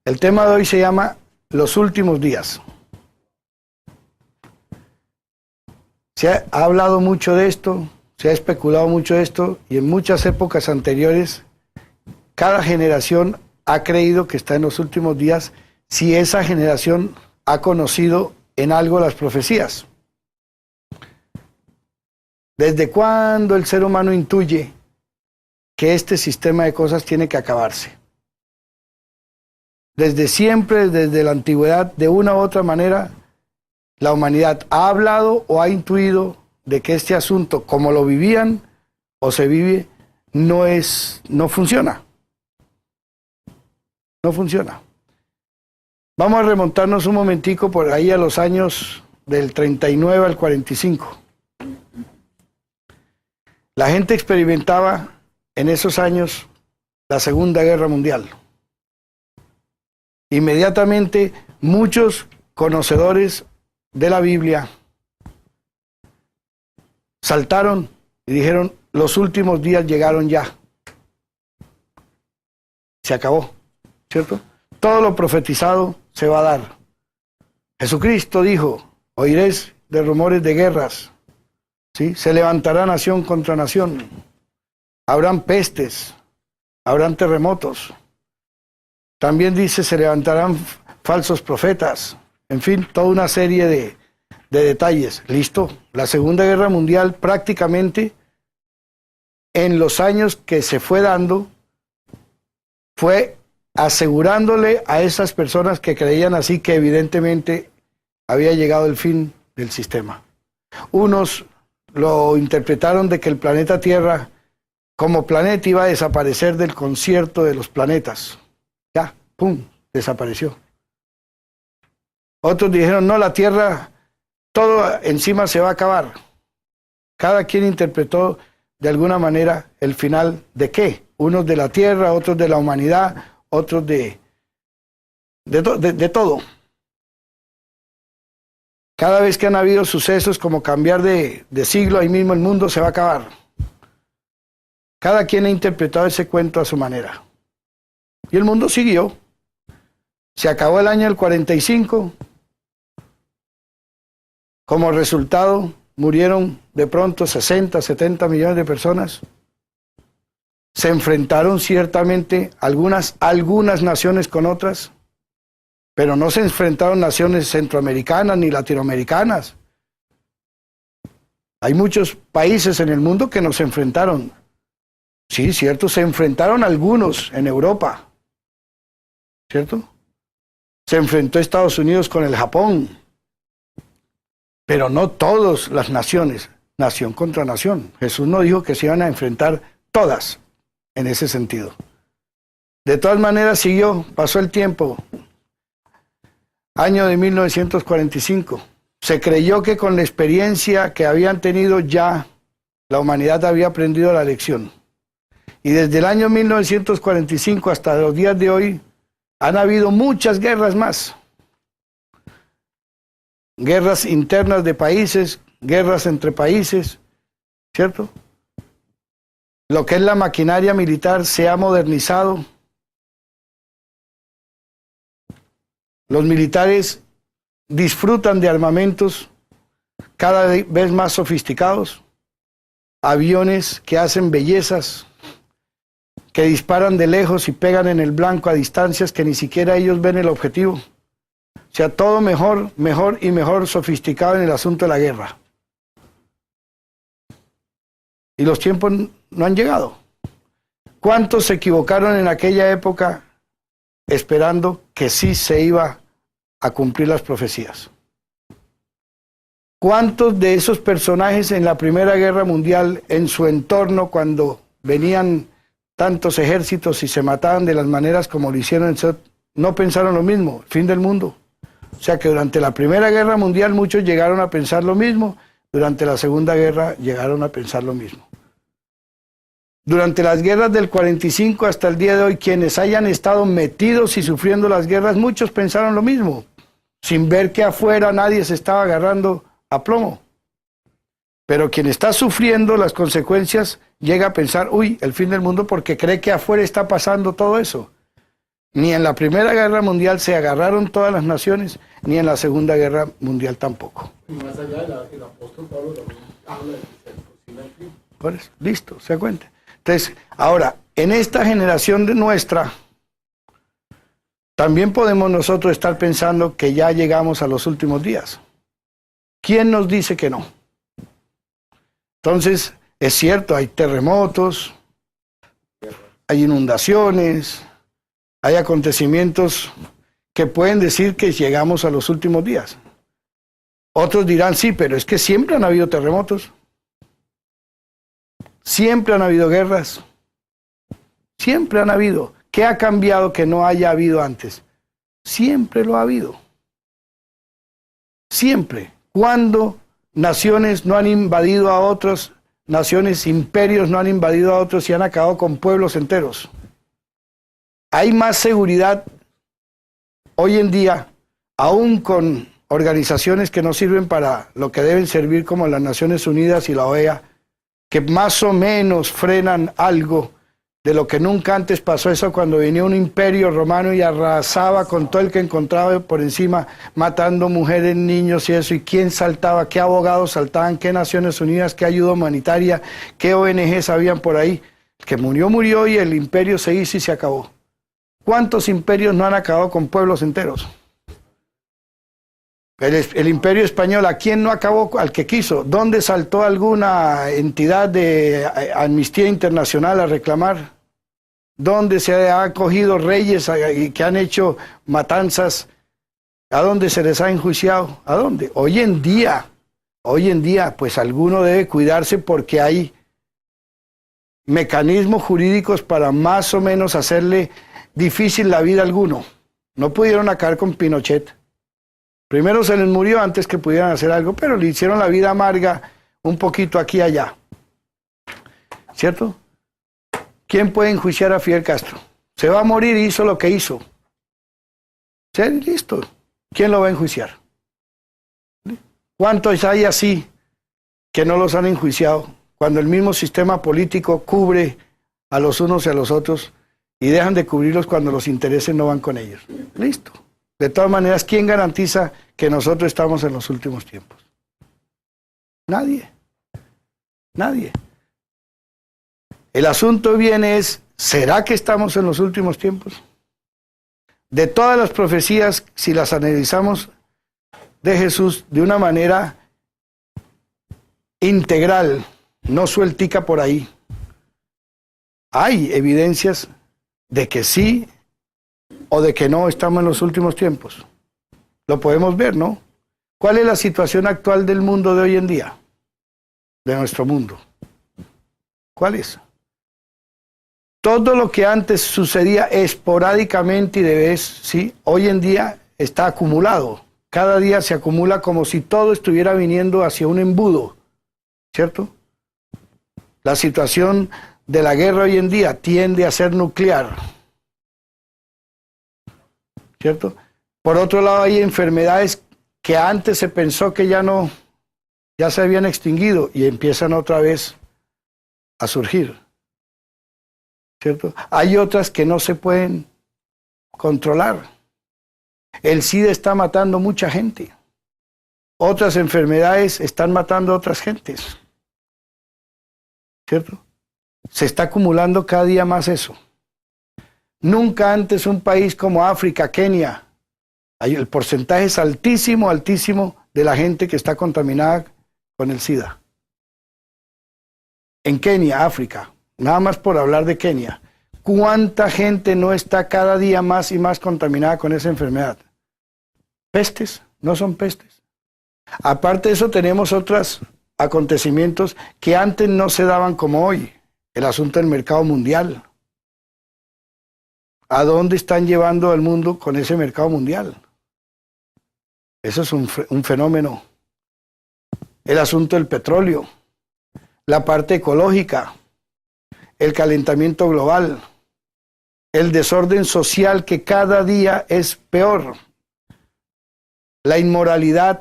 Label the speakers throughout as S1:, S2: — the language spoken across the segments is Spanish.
S1: El tema de hoy se llama Los últimos días. Se ha hablado mucho de esto, se ha especulado mucho de esto, y en muchas épocas anteriores, cada generación ha creído que está en los últimos días si esa generación ha conocido en algo las profecías. ¿Desde cuándo el ser humano intuye que este sistema de cosas tiene que acabarse? Desde siempre, desde la antigüedad, de una u otra manera, la humanidad ha hablado o ha intuido de que este asunto, como lo vivían o se vive, no funciona. No funciona. Vamos a remontarnos un momentico por ahí a los años del 39 al 45. La gente experimentaba en esos años la Segunda Guerra Mundial. Inmediatamente muchos conocedores de la Biblia saltaron y dijeron: los últimos días llegaron ya. Se acabó, ¿cierto? Todo lo profetizado se va a dar. Jesucristo dijo: oiréis de rumores de guerras, ¿sí? Se levantará nación contra nación, habrán pestes, habrán terremotos. También dice: se levantarán falsos profetas. En fin, toda una serie de detalles. Listo. La Segunda Guerra Mundial prácticamente, en los años que se fue dando, fue asegurándole a esas personas que creían así que evidentemente había llegado el fin del sistema. Unos lo interpretaron de que el planeta Tierra como planeta iba a desaparecer del concierto de los planetas. Ya, pum, desapareció. Otros dijeron: no, la Tierra, todo encima se va a acabar. Cada quien interpretó de alguna manera el final de qué. Unos de la Tierra, otros de la humanidad, otros de todo. Cada vez que han habido sucesos como cambiar de siglo, ahí mismo el mundo se va a acabar. Cada quien ha interpretado ese cuento a su manera. Y el mundo siguió. Se acabó el año del 45. Como resultado, murieron de pronto 60, 70 millones de personas. Se enfrentaron ciertamente algunas naciones con otras, pero no se enfrentaron naciones centroamericanas ni latinoamericanas. Hay muchos países en el mundo que no se enfrentaron. Sí, cierto, se enfrentaron algunos en Europa, ¿cierto? Se enfrentó Estados Unidos con el Japón, pero no todas las naciones, nación contra nación. Jesús no dijo que se iban a enfrentar todas en ese sentido. De todas maneras siguió, pasó el tiempo. Año de 1945. Se creyó que con la experiencia que habían tenido ya la humanidad había aprendido la lección. Y desde el año 1945 hasta los días de hoy han habido muchas guerras más. Guerras internas de países, guerras entre países, ¿cierto? Lo que es la maquinaria militar se ha modernizado. Los militares disfrutan de armamentos cada vez más sofisticados, aviones que hacen bellezas, que disparan de lejos y pegan en el blanco a distancias que ni siquiera ellos ven el objetivo. O sea, todo mejor y mejor sofisticado en el asunto de la guerra. Y los tiempos no han llegado. ¿Cuántos se equivocaron en aquella época esperando que sí se iba a cumplir las profecías? ¿Cuántos de esos personajes en la Primera Guerra Mundial, en su entorno, cuando venían tantos ejércitos y se mataban de las maneras como lo hicieron, no pensaron lo mismo, fin del mundo? O sea que durante la Primera Guerra Mundial muchos llegaron a pensar lo mismo, durante la Segunda Guerra llegaron a pensar lo mismo. Durante las guerras del 45 hasta el día de hoy, quienes hayan estado metidos y sufriendo las guerras, muchos pensaron lo mismo, sin ver que afuera nadie se estaba agarrando a plomo. Pero quien está sufriendo las consecuencias llega a pensar: uy, el fin del mundo, porque cree que afuera está pasando todo eso. Ni en la Primera Guerra Mundial se agarraron todas las naciones, ni en la Segunda Guerra Mundial tampoco.
S2: Y más allá, el apóstol Pablo también habla de que se aproxima el fin.
S1: Por eso, listo, se da cuenta. Entonces, ahora, en esta generación de nuestra, también podemos nosotros estar pensando que ya llegamos a los últimos días. ¿Quién nos dice que no? Entonces, es cierto, hay terremotos, hay inundaciones, hay acontecimientos que pueden decir que llegamos a los últimos días. Otros dirán, sí, pero es que siempre han habido terremotos, siempre han habido guerras, siempre han habido. ¿Qué ha cambiado que no haya habido antes? Siempre lo ha habido. Siempre. Cuando naciones no han invadido a otras naciones, imperios no han invadido a otros y han acabado con pueblos enteros. Hay más seguridad hoy en día, aún con organizaciones que no sirven para lo que deben servir, como las Naciones Unidas y la OEA, que más o menos frenan algo de lo que nunca antes pasó. Eso cuando venía un imperio romano y arrasaba con todo el que encontraba por encima, matando mujeres, niños y eso, y quién saltaba, qué abogados saltaban, qué Naciones Unidas, qué ayuda humanitaria, qué ONGs habían por ahí. El que murió, murió y el imperio se hizo y se acabó. ¿Cuántos imperios no han acabado con pueblos enteros? El imperio español, ¿a quién no acabó? Al que quiso. ¿Dónde saltó alguna entidad de Amnistía Internacional a reclamar? ¿Dónde se han cogido reyes que han hecho matanzas? ¿A dónde se les ha enjuiciado? ¿A dónde? Hoy en día, pues alguno debe cuidarse porque hay mecanismos jurídicos para más o menos hacerle difícil la vida a alguno. No pudieron acabar con Pinochet. Primero se les murió antes que pudieran hacer algo, pero le hicieron la vida amarga un poquito aquí y allá. ¿Cierto? ¿Quién puede enjuiciar a Fidel Castro? Se va a morir y hizo lo que hizo. ¿Sí? Listo. ¿Quién lo va a enjuiciar? ¿Cuántos hay así que no los han enjuiciado? Cuando el mismo sistema político cubre a los unos y a los otros y dejan de cubrirlos cuando los intereses no van con ellos. Listo. De todas maneras, ¿quién garantiza que nosotros estamos en los últimos tiempos? Nadie. Nadie. El asunto viene es, ¿será que estamos en los últimos tiempos? De todas las profecías, si las analizamos de Jesús de una manera integral, no sueltica por ahí, hay evidencias de que sí o de que no estamos en los últimos tiempos. Lo podemos ver, ¿no? ¿Cuál es la situación actual del mundo de hoy en día? De nuestro mundo. ¿Cuál es? Todo lo que antes sucedía esporádicamente y de vez, ¿sí? Hoy en día está acumulado. Cada día se acumula como si todo estuviera viniendo hacia un embudo, ¿cierto? La situación de la guerra hoy en día tiende a ser nuclear, ¿cierto? Por otro lado, hay enfermedades que antes se pensó que ya se habían extinguido y empiezan otra vez a surgir, ¿cierto? Hay otras que no se pueden controlar. El SIDA está matando mucha gente. Otras enfermedades están matando a otras gentes, ¿cierto? Se está acumulando cada día más eso. Nunca antes un país como África, Kenia, el porcentaje es altísimo, altísimo de la gente que está contaminada con el SIDA. En Kenia, África, nada más por hablar de Kenia, ¿cuánta gente no está cada día más y más contaminada con esa enfermedad? ¿Pestes? ¿No son pestes? Aparte de eso tenemos otros acontecimientos que antes no se daban como hoy. El asunto del mercado mundial. ¿A dónde están llevando al mundo con ese mercado mundial? Eso es un fenómeno. El asunto del petróleo, la parte ecológica, el calentamiento global, el desorden social que cada día es peor, la inmoralidad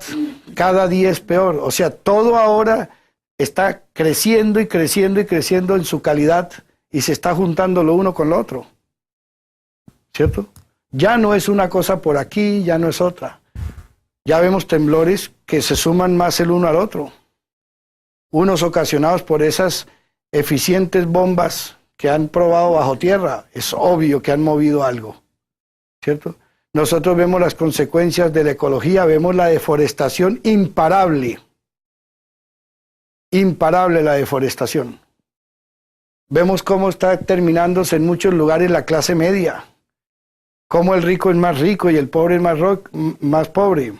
S1: cada día es peor. O sea, todo ahora está creciendo y creciendo y creciendo en su calidad y se está juntando lo uno con lo otro, ¿cierto? Ya no es una cosa por aquí, ya no es otra. Ya vemos temblores que se suman más el uno al otro. Unos ocasionados por esas eficientes bombas que han probado bajo tierra. Es obvio que han movido algo, ¿cierto? Nosotros vemos las consecuencias de la ecología, vemos la deforestación imparable. Imparable la deforestación. Vemos cómo está terminándose en muchos lugares la clase media. Cómo el rico es más rico y el pobre es más pobre.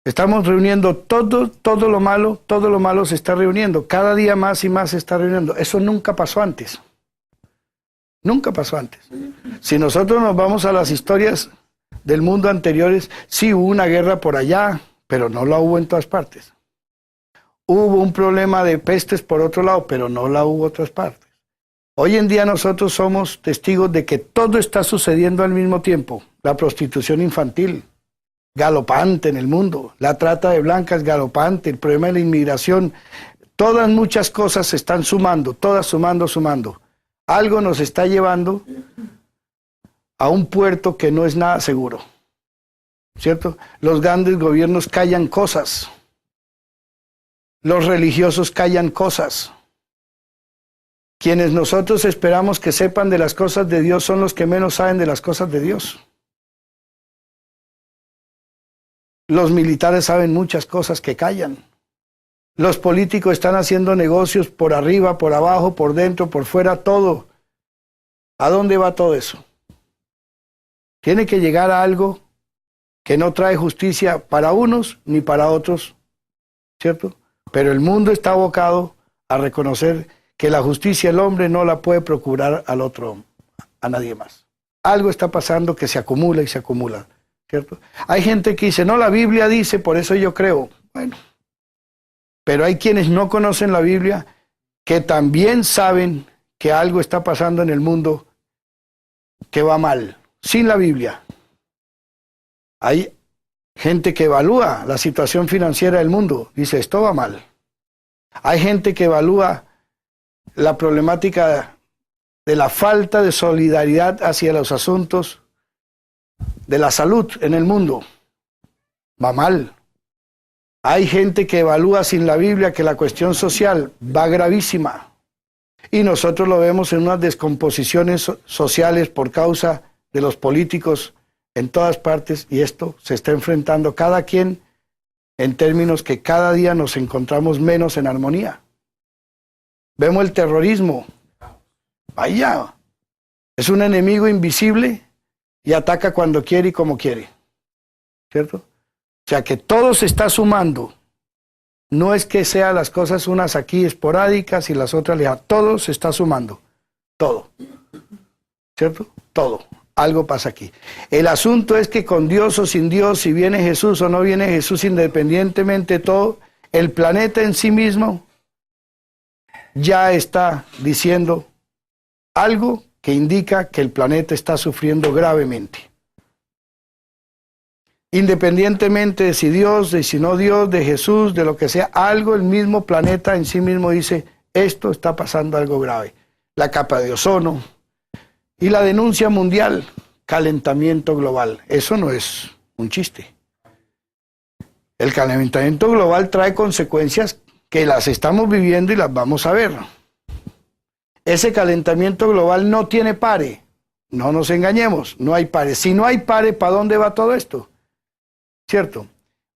S1: Estamos reuniendo todo lo malo se está reuniendo. Cada día más y más se está reuniendo. Eso nunca pasó antes. Nunca pasó antes. Si nosotros nos vamos a las historias del mundo anteriores, sí hubo una guerra por allá, pero no la hubo en todas partes. Hubo un problema de pestes por otro lado, pero no la hubo en otras partes. Hoy en día nosotros somos testigos de que todo está sucediendo al mismo tiempo. La prostitución infantil, galopante en el mundo, la trata de blancas, galopante, el problema de la inmigración, todas muchas cosas se están sumando, todas sumando. Algo nos está llevando a un puerto que no es nada seguro, ¿cierto? Los grandes gobiernos callan cosas, los religiosos callan cosas. Quienes nosotros esperamos que sepan de las cosas de Dios son los que menos saben de las cosas de Dios. Los militares saben muchas cosas que callan. Los políticos están haciendo negocios por arriba, por abajo, por dentro, por fuera, todo. ¿A dónde va todo eso? Tiene que llegar a algo que no trae justicia para unos ni para otros, ¿cierto? Pero el mundo está abocado a reconocer que la justicia el hombre no la puede procurar al otro, a nadie más. Algo está pasando que se acumula y se acumula, ¿cierto? Hay gente que dice, no, la Biblia dice, por eso yo creo. Bueno, pero hay quienes no conocen la Biblia que también saben que algo está pasando en el mundo que va mal, sin la Biblia. Hay gente que evalúa la situación financiera del mundo, dice, esto va mal. Hay gente que evalúa la problemática de la falta de solidaridad hacia los asuntos de la salud en el mundo. Va mal. Hay gente que evalúa sin la Biblia que la cuestión social va gravísima. Y nosotros lo vemos en unas descomposiciones sociales por causa de los políticos en todas partes, y esto se está enfrentando cada quien en términos que cada día nos encontramos menos en armonía. Vemos el terrorismo. Vaya, es un enemigo invisible y ataca cuando quiere y como quiere, ¿cierto? O sea que todo se está sumando. No es que sean las cosas unas aquí esporádicas y las otras lejanas. Todo se está sumando. Todo. ¿Cierto? Todo. Algo pasa aquí. El asunto es que con Dios o sin Dios, si viene Jesús o no viene Jesús, independientemente de todo, el planeta en sí mismo ya está diciendo algo que indica que el planeta está sufriendo gravemente. Independientemente de si Dios, de si no Dios, de Jesús, de lo que sea, algo, el mismo planeta en sí mismo dice, esto está pasando algo grave. La capa de ozono y la denuncia mundial, calentamiento global. Eso no es un chiste. El calentamiento global trae consecuencias que las estamos viviendo y las vamos a ver. Ese calentamiento global no tiene pare. No nos engañemos, no hay pare. Si no hay pare, ¿para dónde va todo esto? ¿Cierto?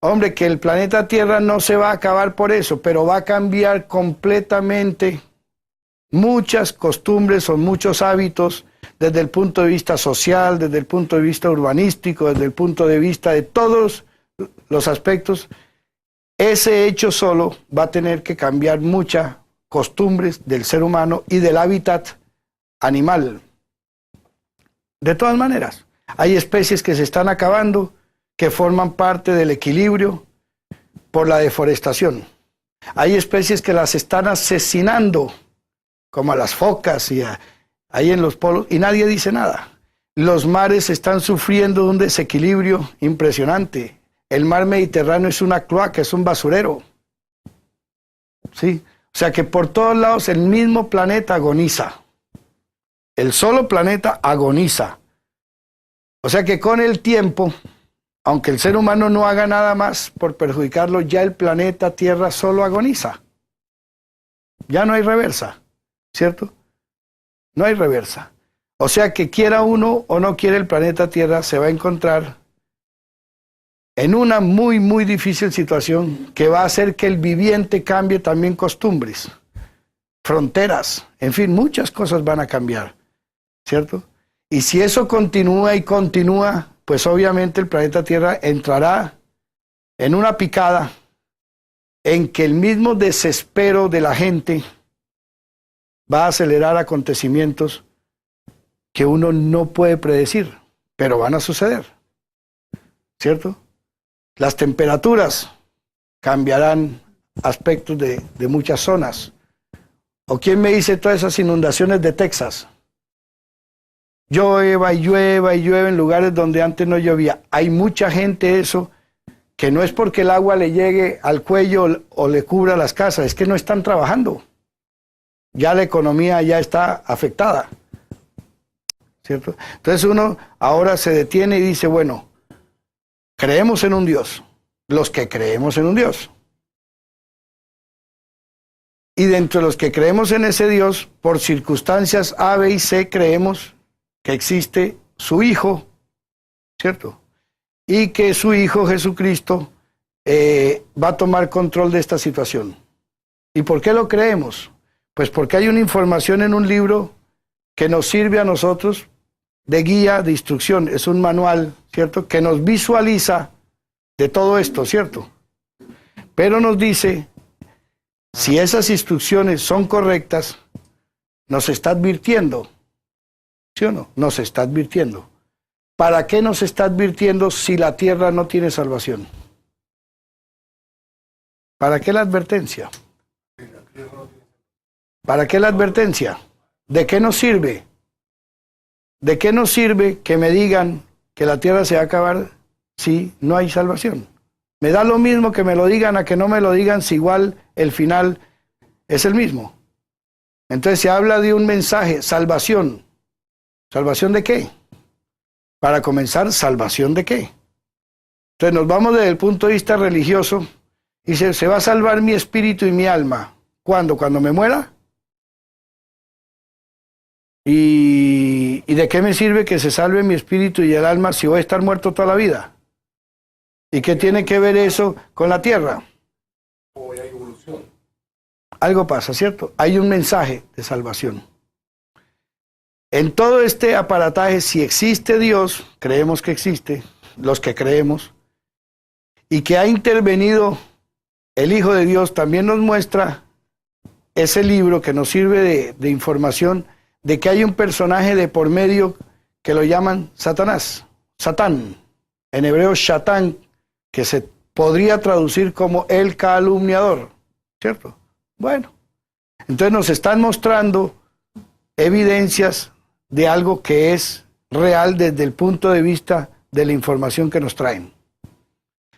S1: Hombre, que el planeta Tierra no se va a acabar por eso, pero va a cambiar completamente muchas costumbres o muchos hábitos desde el punto de vista social, desde el punto de vista urbanístico, desde el punto de vista de todos los aspectos. Ese hecho solo va a tener que cambiar muchas costumbres del ser humano y del hábitat animal. De todas maneras, hay especies que se están acabando, que forman parte del equilibrio por la deforestación. Hay especies que las están asesinando, como a las focas y ahí en los polos, y nadie dice nada. Los mares están sufriendo un desequilibrio impresionante. El mar Mediterráneo es una cloaca, es un basurero. ¿Sí? O sea que por todos lados el mismo planeta agoniza. El solo planeta agoniza. O sea que con el tiempo, aunque el ser humano no haga nada más por perjudicarlo, ya el planeta Tierra solo agoniza. Ya no hay reversa, ¿cierto? No hay reversa. O sea que quiera uno o no quiera, el planeta Tierra se va a encontrar en una muy, muy difícil situación que va a hacer que el viviente cambie también costumbres, fronteras, en fin, muchas cosas van a cambiar, ¿cierto? Y si eso continúa y continúa, pues obviamente el planeta Tierra entrará en una picada en que el mismo desespero de la gente va a acelerar acontecimientos que uno no puede predecir, pero van a suceder, ¿cierto? Las temperaturas cambiarán aspectos de muchas zonas. ¿O quién me dice todas esas inundaciones de Texas? Llueva y llueva y llueva en lugares donde antes no llovía. Hay mucha gente eso, que no es porque el agua le llegue al cuello o le cubra las casas, es que no están trabajando. Ya la economía ya está afectada, ¿cierto? Entonces uno ahora se detiene y dice, bueno, creemos en un Dios, los que creemos en un Dios. Y dentro de los que creemos en ese Dios, por circunstancias A, B y C, creemos que existe su Hijo, ¿cierto? Y que su Hijo Jesucristo va a tomar control de esta situación. ¿Y por qué lo creemos? Pues porque hay una información en un libro que nos sirve a nosotros de guía, de instrucción. Es un manual, ¿cierto? Que nos visualiza de todo esto, ¿cierto? Pero nos dice, si esas instrucciones son correctas, nos está advirtiendo, ¿sí o no? Nos está advirtiendo. ¿Para qué nos está advirtiendo si la tierra no tiene salvación? ¿Para qué la advertencia? ¿Para qué la advertencia? ¿De qué nos sirve? ¿De qué nos sirve que me digan que la tierra se va a acabar si no hay salvación? Me da lo mismo que me lo digan a que no me lo digan, si igual el final es el mismo. Entonces se habla de un mensaje, salvación. ¿Salvación de qué? Para comenzar, ¿salvación de qué? Entonces nos vamos desde el punto de vista religioso y se va a salvar mi espíritu y mi alma. ¿Cuándo? ¿Cuando me muera? ¿Y de qué me sirve que se salve mi espíritu y el alma si voy a estar muerto toda la vida? ¿Y qué tiene que ver eso con la tierra?
S2: O hay evolución.
S1: Algo pasa, ¿cierto? Hay un mensaje de salvación. En todo este aparataje, si existe Dios, creemos que existe, los que creemos, y que ha intervenido el Hijo de Dios, también nos muestra ese libro que nos sirve de información de que hay un personaje de por medio que lo llaman Satanás, Satán, en hebreo Shatán, que se podría traducir como el calumniador, ¿cierto? Bueno, entonces nos están mostrando evidencias de algo que es real desde el punto de vista de la información que nos traen.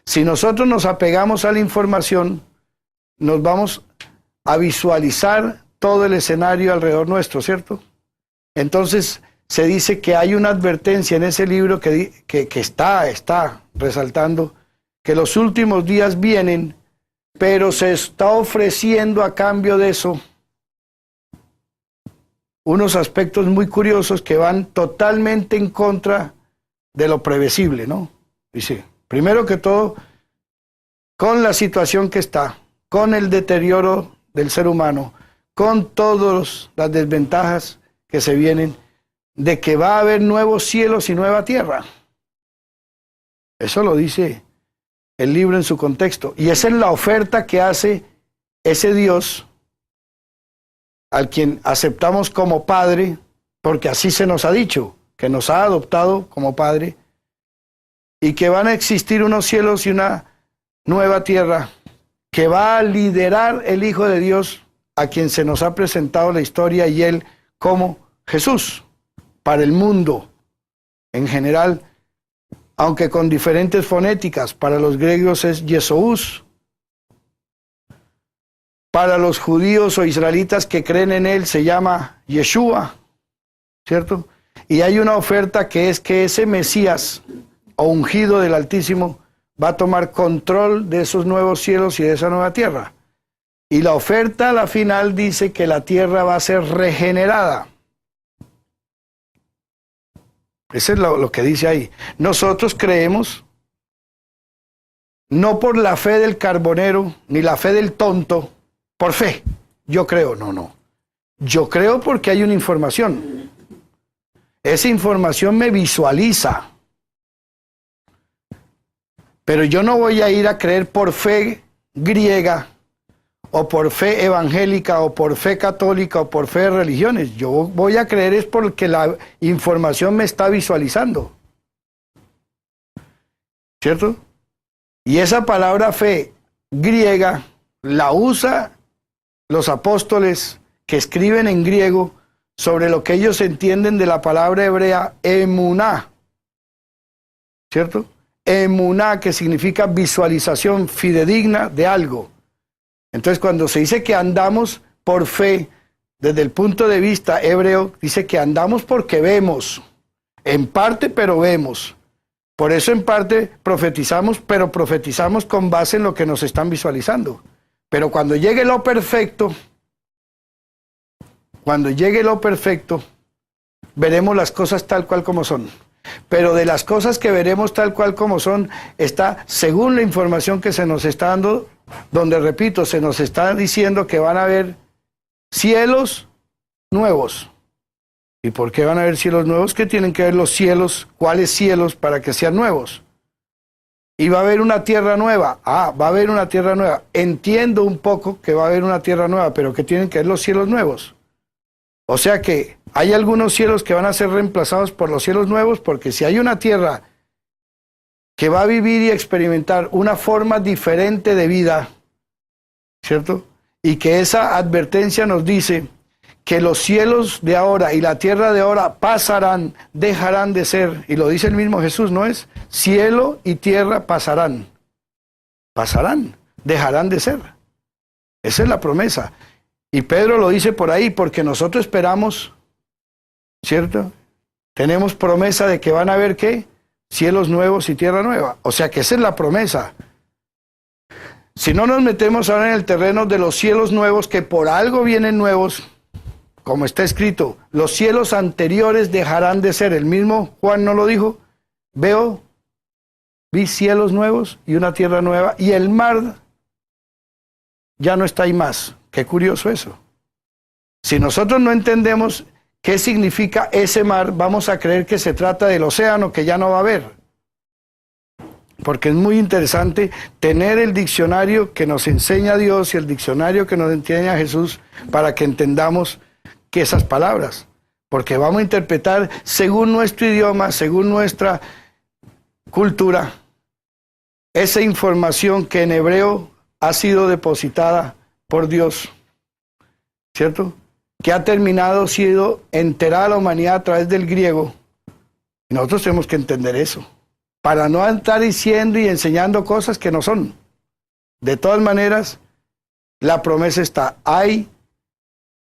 S1: Si nosotros nos apegamos a la información, nos vamos a visualizar todo el escenario alrededor nuestro, ¿cierto? Entonces se dice que hay una advertencia en ese libro que está resaltando que los últimos días vienen, pero se está ofreciendo a cambio de eso unos aspectos muy curiosos que van totalmente en contra de lo previsible, ¿no? Dice, primero que todo, con la situación que está, con el deterioro del ser humano, con todas las desventajas que se vienen, de que va a haber nuevos cielos y nueva tierra. Eso lo dice el libro en su contexto. Y esa es la oferta que hace ese Dios al quien aceptamos como Padre, porque así se nos ha dicho, que nos ha adoptado como Padre, y que van a existir unos cielos y una nueva tierra, que va a liderar el Hijo de Dios, a quien se nos ha presentado la historia, y Él como Jesús, para el mundo en general, aunque con diferentes fonéticas. Para los griegos es Yesús, para los judíos o israelitas que creen en Él se llama Yeshua, ¿cierto? Y hay una oferta que es que ese Mesías o ungido del Altísimo va a tomar control de esos nuevos cielos y de esa nueva tierra. Y la oferta a la final dice que la tierra va a ser regenerada. Eso es lo que dice ahí. Nosotros creemos, no por la fe del carbonero, ni la fe del tonto, por fe. Yo creo, no. Yo creo porque hay una información. Esa información me visualiza. Pero yo no voy a ir a creer por fe griega, o por fe evangélica, o por fe católica, o por fe de religiones. Yo voy a creer es porque la información me está visualizando. ¿Cierto? Y esa palabra fe griega la usa los apóstoles que escriben en griego sobre lo que ellos entienden de la palabra hebrea emuná. ¿Cierto? Emuná, que significa visualización fidedigna de algo. Entonces, cuando se dice que andamos por fe, desde el punto de vista hebreo, dice que andamos porque vemos, en parte, pero vemos. Por eso, en parte, profetizamos, pero profetizamos con base en lo que nos están visualizando. Pero cuando llegue lo perfecto, veremos las cosas tal cual como son. Pero de las cosas que veremos tal cual como son, está, según la información que se nos está dando, donde, repito, se nos está diciendo que van a haber cielos nuevos. ¿Y por qué van a haber cielos nuevos? ¿Qué tienen que ver los cielos? ¿Cuáles cielos para que sean nuevos? Y va a haber una tierra nueva. Va a haber una tierra nueva. Entiendo un poco que va a haber una tierra nueva, pero ¿qué tienen que ver los cielos nuevos? O sea que hay algunos cielos que van a ser reemplazados por los cielos nuevos, porque si hay una tierra que va a vivir y experimentar una forma diferente de vida, ¿cierto? Y que esa advertencia nos dice que los cielos de ahora y la tierra de ahora pasarán, dejarán de ser, y lo dice el mismo Jesús, ¿no es? Cielo y tierra pasarán, dejarán de ser. Esa es la promesa. Y Pedro lo dice por ahí, porque nosotros esperamos, ¿cierto? Tenemos promesa de que van a haber, ¿qué? Cielos nuevos y tierra nueva. O sea que esa es la promesa. Si no nos metemos ahora en el terreno de los cielos nuevos, que por algo vienen nuevos, como está escrito, los cielos anteriores dejarán de ser. El mismo Juan no lo dijo. Vi cielos nuevos y una tierra nueva, y el mar ya no está ahí más. Qué curioso eso. Si nosotros no entendemos qué significa ese mar, vamos a creer que se trata del océano que ya no va a haber. Porque es muy interesante tener el diccionario que nos enseña Dios y el diccionario que nos enseña Jesús para que entendamos que esas palabras. Porque vamos a interpretar según nuestro idioma, según nuestra cultura, esa información que en hebreo ha sido depositada por Dios, ¿cierto? Que ha terminado siendo enterada la humanidad a través del griego. Y nosotros tenemos que entender eso, para no estar diciendo y enseñando cosas que no son. De todas maneras, la promesa está. Hay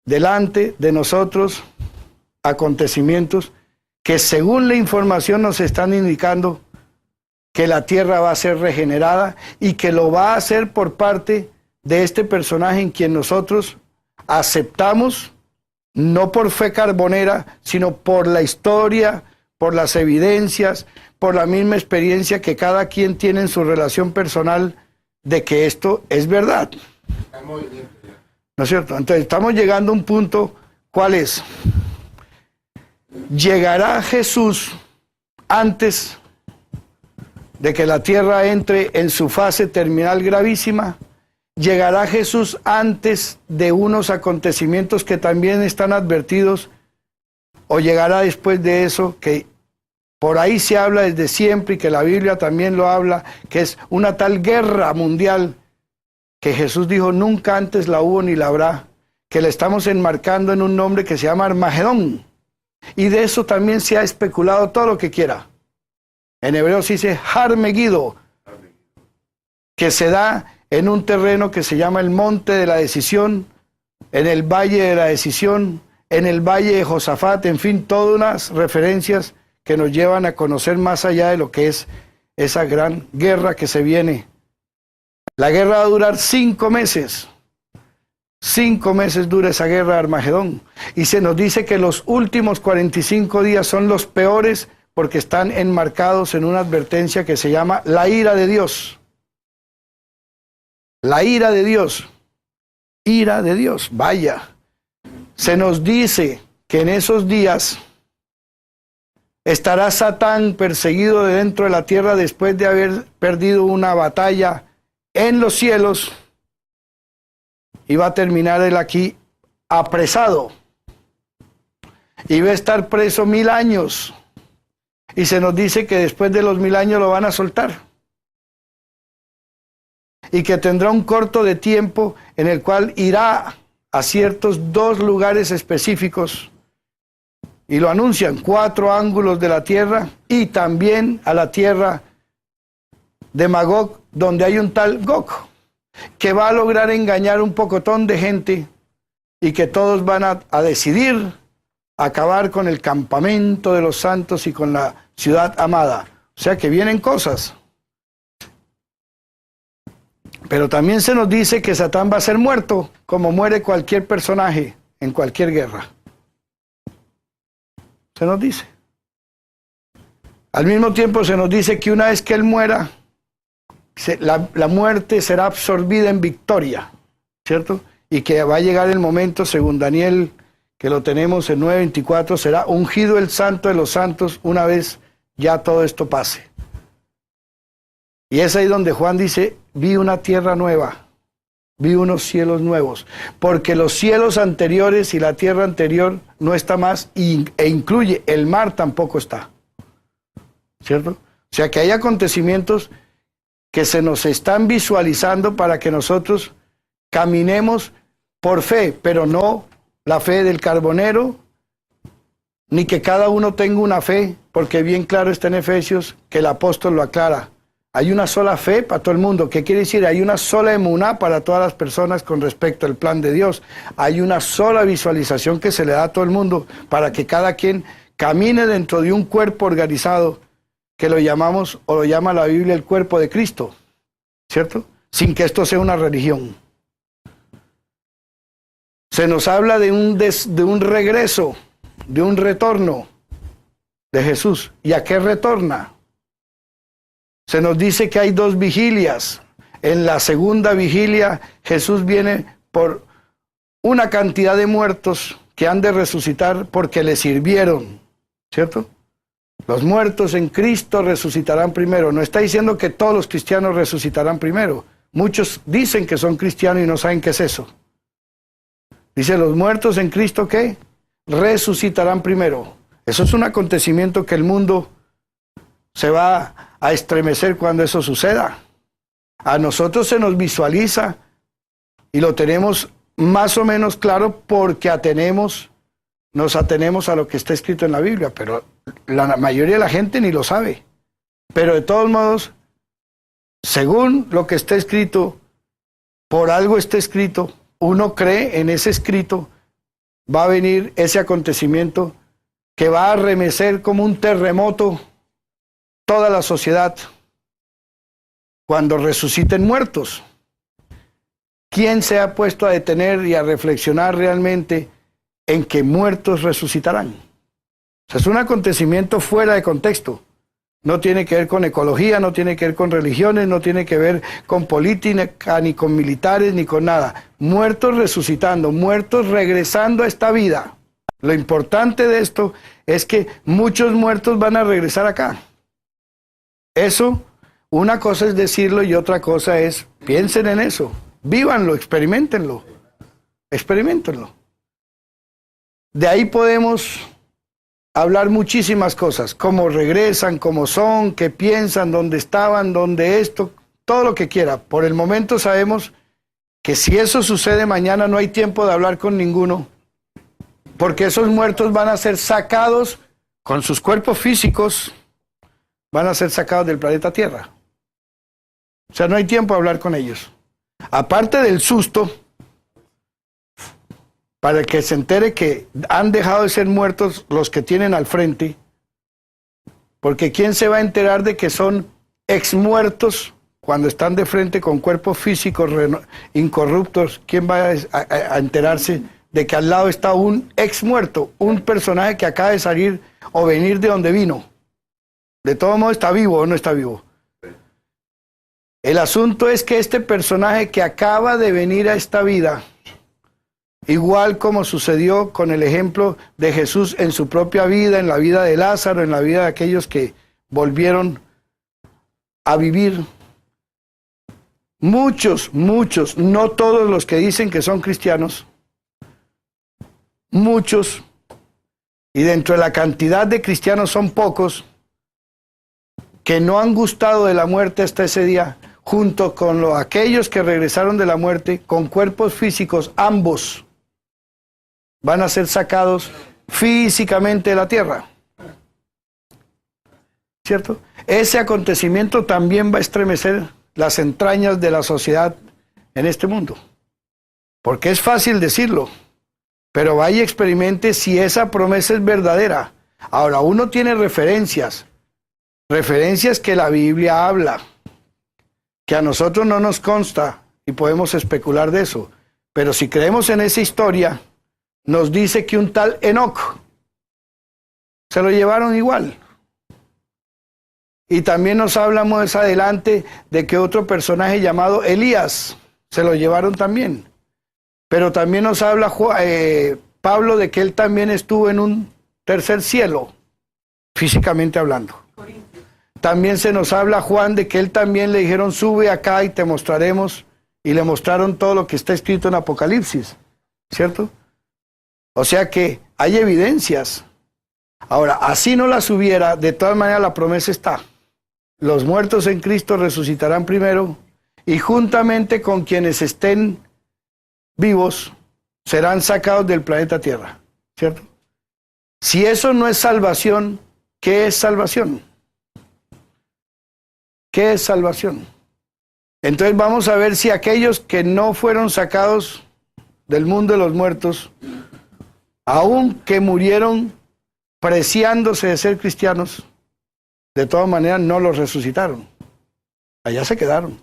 S1: delante de nosotros acontecimientos que, según la información, nos están indicando que la tierra va a ser regenerada y que lo va a hacer por parte de este personaje en quien nosotros aceptamos, no por fe carbonera, sino por la historia, por las evidencias, por la misma experiencia que cada quien tiene en su relación personal de que esto es verdad. ¿No es cierto? Entonces estamos llegando a un punto, ¿cuál es? ¿Llegará Jesús antes de que la tierra entre en su fase terminal gravísima? ¿Llegará Jesús antes de unos acontecimientos que también están advertidos? ¿O llegará después de eso, que por ahí se habla desde siempre y que la Biblia también lo habla, que es una tal guerra mundial que Jesús dijo nunca antes la hubo ni la habrá, que la estamos enmarcando en un nombre que se llama Armagedón? Y de eso también se ha especulado todo lo que quiera. En hebreo se dice Harmegido, que se da en un terreno que se llama el Monte de la Decisión, en el Valle de la Decisión, en el valle de Josafat, en fin, todas unas referencias que nos llevan a conocer más allá de lo que es esa gran guerra que se viene. La guerra va a durar 5 meses. 5 meses dura esa guerra de Armagedón. Y se nos dice que los últimos 45 días son los peores porque están enmarcados en una advertencia que se llama la ira de Dios. La ira de Dios. Ira de Dios. Vaya. Se nos dice que en esos días estará Satán perseguido de dentro de la tierra después de haber perdido una batalla en los cielos y va a terminar él aquí apresado y va a estar preso 1000 años y se nos dice que después de los 1000 años lo van a soltar y que tendrá un corto de tiempo en el cual irá a ciertos 2 lugares específicos y lo anuncian, 4 ángulos de la tierra y también a la tierra de Magog, donde hay un tal Gog, que va a lograr engañar un pocotón de gente y que todos van a decidir acabar con el campamento de los santos y con la ciudad amada. O sea que vienen cosas. Pero también se nos dice que Satán va a ser muerto, como muere cualquier personaje en cualquier guerra. Se nos dice. Al mismo tiempo se nos dice que una vez que él muera, la muerte será absorbida en victoria, ¿cierto? Y que va a llegar el momento, según Daniel, que lo tenemos en 9:24, será ungido el santo de los santos una vez ya todo esto pase. Y es ahí donde Juan dice, vi una tierra nueva, vi unos cielos nuevos, porque los cielos anteriores y la tierra anterior no está más, e incluye el mar tampoco está, ¿cierto? O sea que hay acontecimientos que se nos están visualizando para que nosotros caminemos por fe, pero no la fe del carbonero, ni que cada uno tenga una fe, porque bien claro está en Efesios que el apóstol lo aclara. Hay una sola fe para todo el mundo. ¿Qué quiere decir? Hay una sola emuná para todas las personas con respecto al plan de Dios. Hay una sola visualización que se le da a todo el mundo para que cada quien camine dentro de un cuerpo organizado que lo llamamos, o lo llama la Biblia, el cuerpo de Cristo, ¿cierto? Sin que esto sea una religión. Se nos habla de un regreso, de un retorno de Jesús. ¿Y a qué retorna? Se nos dice que hay 2 vigilias. En la segunda vigilia, Jesús viene por una cantidad de muertos que han de resucitar porque le sirvieron, ¿cierto? Los muertos en Cristo resucitarán primero. No está diciendo que todos los cristianos resucitarán primero. Muchos dicen que son cristianos y no saben qué es eso. Dice, los muertos en Cristo, ¿qué? Resucitarán primero. Eso es un acontecimiento que el mundo se va a estremecer cuando eso suceda. A nosotros se nos visualiza y lo tenemos más o menos claro porque nos atenemos a lo que está escrito en la Biblia, pero la mayoría de la gente ni lo sabe. Pero de todos modos, según lo que está escrito, por algo está escrito, uno cree en ese escrito, va a venir ese acontecimiento que va a arremecer como un terremoto toda la sociedad cuando resuciten muertos. ¿Quién se ha puesto a detener y a reflexionar realmente en que muertos resucitarán? O sea, es un acontecimiento fuera de contexto. No tiene que ver con ecología, no tiene que ver con religiones, no tiene que ver con política, ni con militares, ni con nada. Muertos resucitando, muertos regresando a esta vida. Lo importante de esto es que muchos muertos van a regresar acá. Eso, una cosa es decirlo y otra cosa es, piensen en eso, vívanlo, experiméntenlo. De ahí podemos hablar muchísimas cosas, cómo regresan, cómo son, qué piensan, dónde estaban, dónde esto, todo lo que quiera. Por el momento sabemos que si eso sucede mañana no hay tiempo de hablar con ninguno, porque esos muertos van a ser sacados con sus cuerpos físicos, van a ser sacados del planeta Tierra. O sea, no hay tiempo de hablar con ellos. Aparte del susto, para que se entere que han dejado de ser muertos los que tienen al frente, porque ¿quién se va a enterar de que son exmuertos cuando están de frente con cuerpos físicos incorruptos? ¿Quién va a enterarse de que al lado está un exmuerto, un personaje que acaba de salir o venir de donde vino? De todo modo, ¿está vivo o no está vivo? El asunto es que este personaje que acaba de venir a esta vida, igual como sucedió con el ejemplo de Jesús en su propia vida, en la vida de Lázaro, en la vida de aquellos que volvieron a vivir, muchos, no todos los que dicen que son cristianos, muchos, y dentro de la cantidad de cristianos son pocos, que no han gustado de la muerte hasta ese día, junto con aquellos que regresaron de la muerte, con cuerpos físicos, ambos van a ser sacados físicamente de la tierra. ¿Cierto? Ese acontecimiento también va a estremecer las entrañas de la sociedad en este mundo. Porque es fácil decirlo, pero vaya y experimente si esa promesa es verdadera. Ahora, uno tiene referencias que la Biblia habla, que a nosotros no nos consta y podemos especular de eso. Pero si creemos en esa historia, nos dice que un tal Enoc se lo llevaron igual. Y también nos habla más adelante de que otro personaje llamado Elías se lo llevaron también. Pero también nos habla Pablo de que él también estuvo en un tercer cielo, físicamente hablando. También se nos habla Juan de que él también le dijeron, sube acá y te mostraremos, y le mostraron todo lo que está escrito en Apocalipsis, ¿cierto? O sea que hay evidencias. Ahora, así no las hubiera, de todas maneras la promesa está. Los muertos en Cristo resucitarán primero, y juntamente con quienes estén vivos, serán sacados del planeta Tierra, ¿cierto? Si eso no es salvación, ¿qué es salvación? ¿Qué es salvación? Entonces vamos a ver si aquellos que no fueron sacados del mundo de los muertos, aun que murieron preciándose de ser cristianos, de todas maneras no los resucitaron. Allá se quedaron.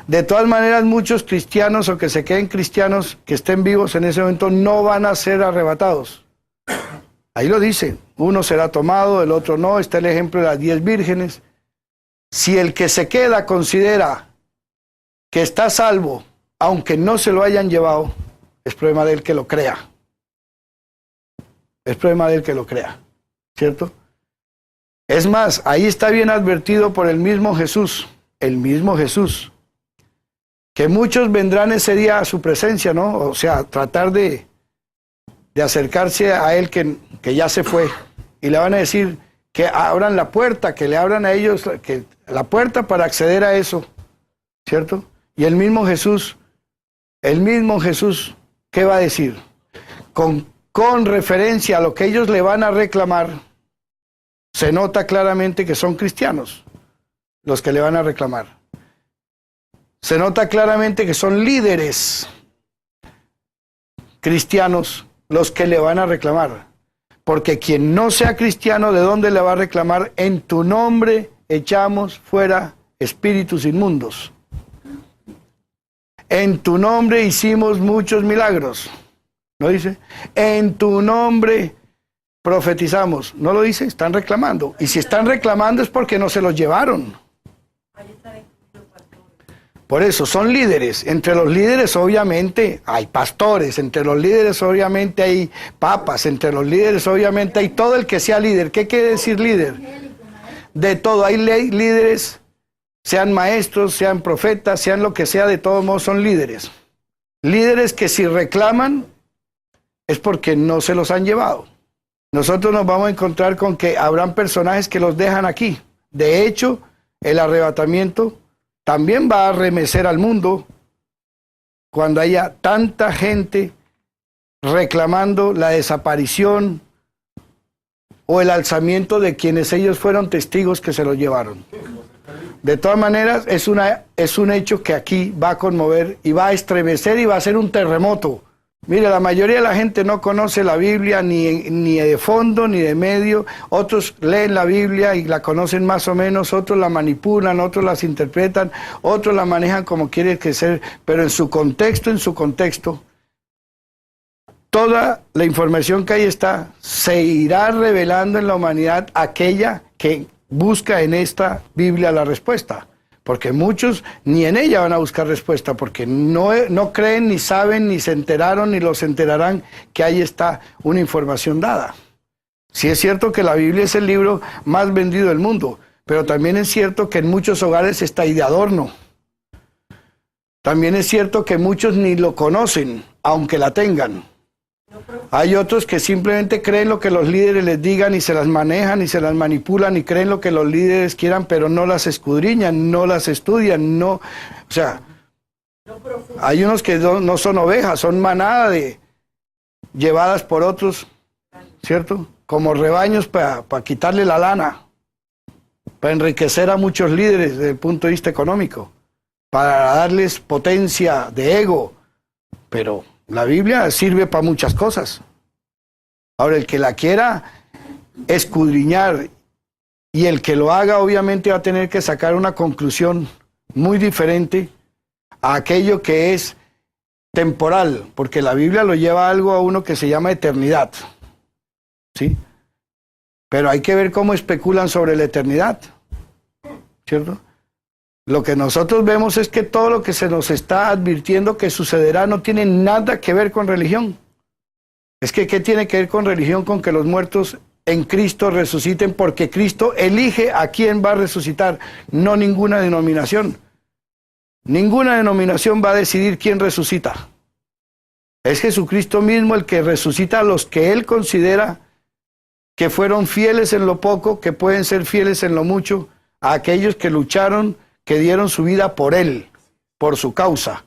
S1: De todas maneras, muchos cristianos o que se queden cristianos que estén vivos en ese momento no van a ser arrebatados. Ahí lo dice, uno será tomado, el otro no. Está el ejemplo de las 10 vírgenes. Si el que se queda considera que está salvo, aunque no se lo hayan llevado, es problema de él que lo crea. Es problema de él que lo crea, ¿cierto? Es más, ahí está bien advertido por el mismo Jesús, que muchos vendrán ese día a su presencia, ¿no? O sea, tratar de acercarse a él que ya se fue, y le van a decir que abran la puerta, que le abran a ellos la puerta para acceder a eso, ¿cierto? Y el mismo Jesús, ¿qué va a decir? Con referencia a lo que ellos le van a reclamar, se nota claramente que son cristianos los que le van a reclamar. Se nota claramente que son líderes cristianos los que le van a reclamar. Porque quien no sea cristiano, ¿de dónde le va a reclamar? En tu nombre echamos fuera espíritus inmundos. En tu nombre hicimos muchos milagros. ¿No dice? En tu nombre profetizamos. ¿No lo dice? Están reclamando. Y si están reclamando es porque no se los llevaron. Por eso, son líderes. Entre los líderes obviamente hay pastores, entre los líderes obviamente hay papas, entre los líderes obviamente hay todo el que sea líder. ¿Qué quiere decir líder? De todo. Hay líderes, sean maestros, sean profetas, sean lo que sea, de todos modos son líderes. Líderes que si reclaman es porque no se los han llevado. Nosotros nos vamos a encontrar con que habrán personajes que los dejan aquí. De hecho, el arrebatamiento también va a arremecer al mundo cuando haya tanta gente reclamando la desaparición o el alzamiento de quienes ellos fueron testigos que se los llevaron. De todas maneras, es un hecho que aquí va a conmover y va a estremecer y va a ser un terremoto Mire, la mayoría de la gente no conoce la Biblia ni de fondo ni de medio. Otros leen la Biblia y la conocen más o menos, otros la manipulan, otros las interpretan, otros la manejan como quieren que sea, pero en su contexto, toda la información que ahí está se irá revelando en la humanidad aquella que busca en esta Biblia la respuesta. Porque muchos ni en ella van a buscar respuesta, porque no creen, ni saben, ni se enteraron, ni los enterarán que ahí está una información dada. Sí es cierto que la Biblia es el libro más vendido del mundo, pero también es cierto que en muchos hogares está ahí de adorno. También es cierto que muchos ni lo conocen, aunque la tengan. Hay otros que simplemente creen lo que los líderes les digan y se las manejan y se las manipulan y creen lo que los líderes quieran, pero no las escudriñan, no las estudian, no, o sea, hay unos que no son ovejas, son manada llevadas por otros, ¿cierto? Como rebaños para quitarle la lana, para enriquecer a muchos líderes desde el punto de vista económico, para darles potencia de ego, pero la Biblia sirve para muchas cosas. Ahora, el que la quiera escudriñar y el que lo haga, obviamente va a tener que sacar una conclusión muy diferente a aquello que es temporal, porque la Biblia lo lleva a algo a uno que se llama eternidad, ¿sí? Pero hay que ver cómo especulan sobre la eternidad, ¿cierto? Lo que nosotros vemos es que todo lo que se nos está advirtiendo que sucederá no tiene nada que ver con religión. Es que, ¿qué tiene que ver con religión? Con que los muertos en Cristo resuciten, porque Cristo elige a quién va a resucitar, no ninguna denominación. Ninguna denominación va a decidir quién resucita. Es Jesucristo mismo el que resucita a los que Él considera que fueron fieles en lo poco, que pueden ser fieles en lo mucho, a aquellos que lucharon, que dieron su vida por Él, por su causa.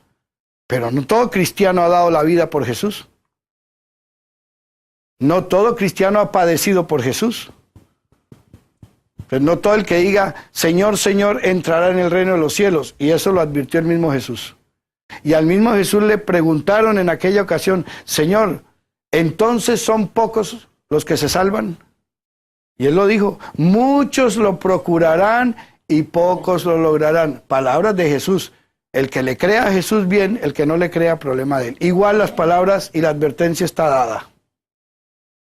S1: Pero no todo cristiano ha dado la vida por Jesús. No todo cristiano ha padecido por Jesús. Pero no todo el que diga, Señor, Señor, entrará en el reino de los cielos. Y eso lo advirtió el mismo Jesús. Y al mismo Jesús le preguntaron en aquella ocasión, Señor, ¿entonces son pocos los que se salvan? Y Él lo dijo, muchos lo procurarán y pocos lo lograrán. Palabras de Jesús. El que le crea a Jesús bien, el que no le crea, problema de él. Igual las palabras y la advertencia está dada,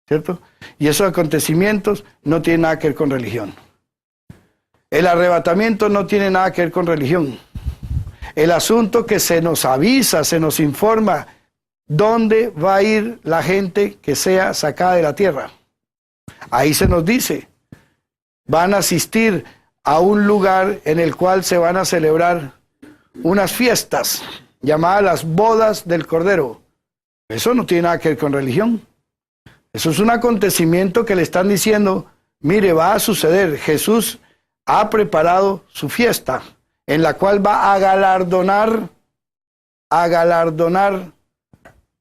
S1: ¿cierto? Y esos acontecimientos no tienen nada que ver con religión. El arrebatamiento no tiene nada que ver con religión. El asunto que se nos avisa, se nos informa dónde va a ir la gente que sea sacada de la tierra. Ahí se nos dice, van a asistir a un lugar en el cual se van a celebrar unas fiestas llamadas las bodas del Cordero. Eso no tiene nada que ver con religión. Eso es un acontecimiento que le están diciendo, mire, va a suceder. Jesús ha preparado su fiesta, en la cual va a galardonar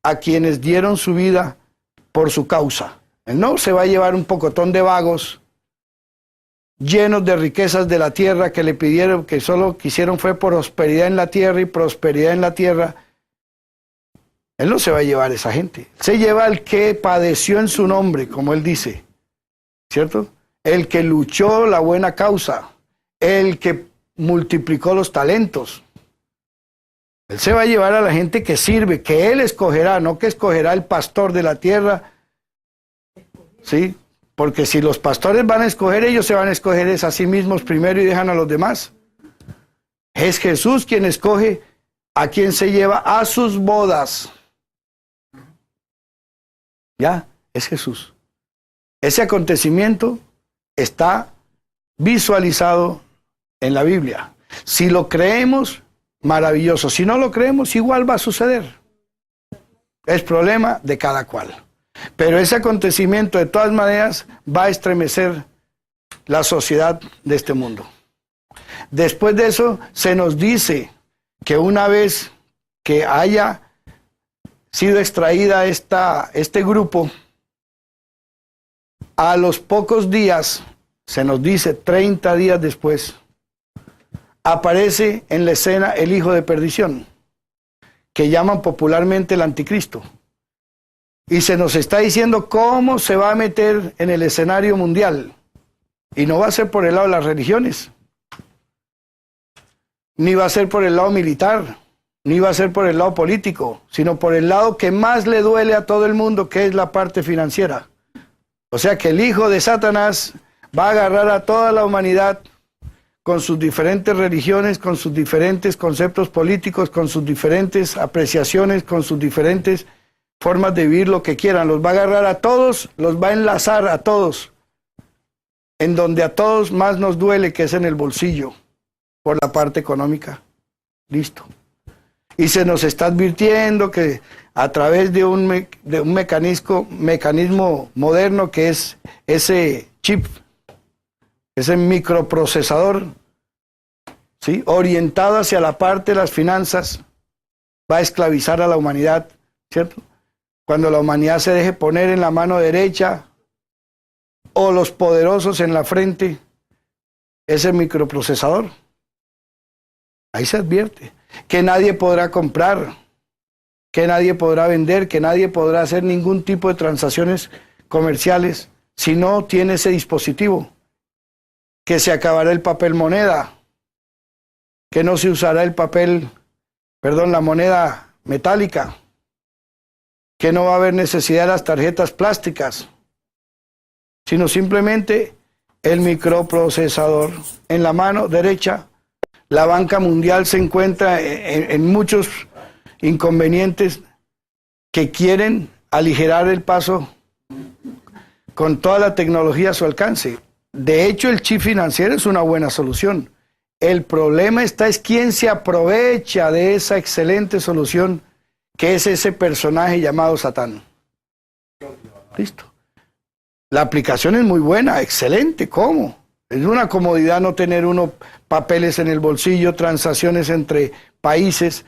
S1: a quienes dieron su vida por su causa. Él no se va a llevar un pocotón de vagos llenos de riquezas de la tierra que le pidieron, que solo quisieron fue prosperidad en la tierra y prosperidad en la tierra. Él no se va a llevar a esa gente. Se lleva al que padeció en su nombre, como él dice, ¿cierto? El que luchó la buena causa, el que multiplicó los talentos. Él se va a llevar a la gente que sirve, que él escogerá, no que escogerá el pastor de la tierra, ¿sí? Porque si los pastores van a escoger, ellos se van a escoger es a sí mismos primero y dejan a los demás. Es Jesús quien escoge a quien se lleva a sus bodas. Ya, es Jesús. Ese acontecimiento está visualizado en la Biblia. Si lo creemos, maravilloso. Si no lo creemos, igual va a suceder. Es problema de cada cual. Pero ese acontecimiento de todas maneras va a estremecer la sociedad de este mundo. Después de eso se nos dice que una vez que haya sido extraída este grupo, a los pocos días, se nos dice 30 días después, aparece en la escena el hijo de perdición, que llaman popularmente el anticristo. Y se nos está diciendo cómo se va a meter en el escenario mundial. Y no va a ser por el lado de las religiones, ni va a ser por el lado militar, ni va a ser por el lado político, sino por el lado que más le duele a todo el mundo, que es la parte financiera. O sea que el hijo de Satanás va a agarrar a toda la humanidad con sus diferentes religiones, con sus diferentes conceptos políticos, con sus diferentes apreciaciones, con sus diferentes formas de vivir lo que quieran. Los va a agarrar a todos, los va a enlazar a todos, en donde a todos más nos duele, que es en el bolsillo, por la parte económica. Listo. Y se nos está advirtiendo que a través de un mecanismo moderno, que es ese chip, ese microprocesador, ¿sí?, orientado hacia la parte de las finanzas, va a esclavizar a la humanidad, ¿cierto? Cuando la humanidad se deje poner en la mano derecha o los poderosos en la frente ese microprocesador. Ahí se advierte que nadie podrá comprar, que nadie podrá vender, que nadie podrá hacer ningún tipo de transacciones comerciales si no tiene ese dispositivo, que se acabará el papel moneda, que no se usará la moneda metálica, que no va a haber necesidad de las tarjetas plásticas, sino simplemente el microprocesador en la mano derecha. La banca mundial se encuentra en muchos inconvenientes que quieren aligerar el paso con toda la tecnología a su alcance. De hecho, el chip financiero es una buena solución. El problema es quién se aprovecha de esa excelente solución, que es ese personaje llamado Satán. Listo. La aplicación es muy buena, excelente. ¿Cómo? Es una comodidad no tener uno papeles en el bolsillo, transacciones entre países,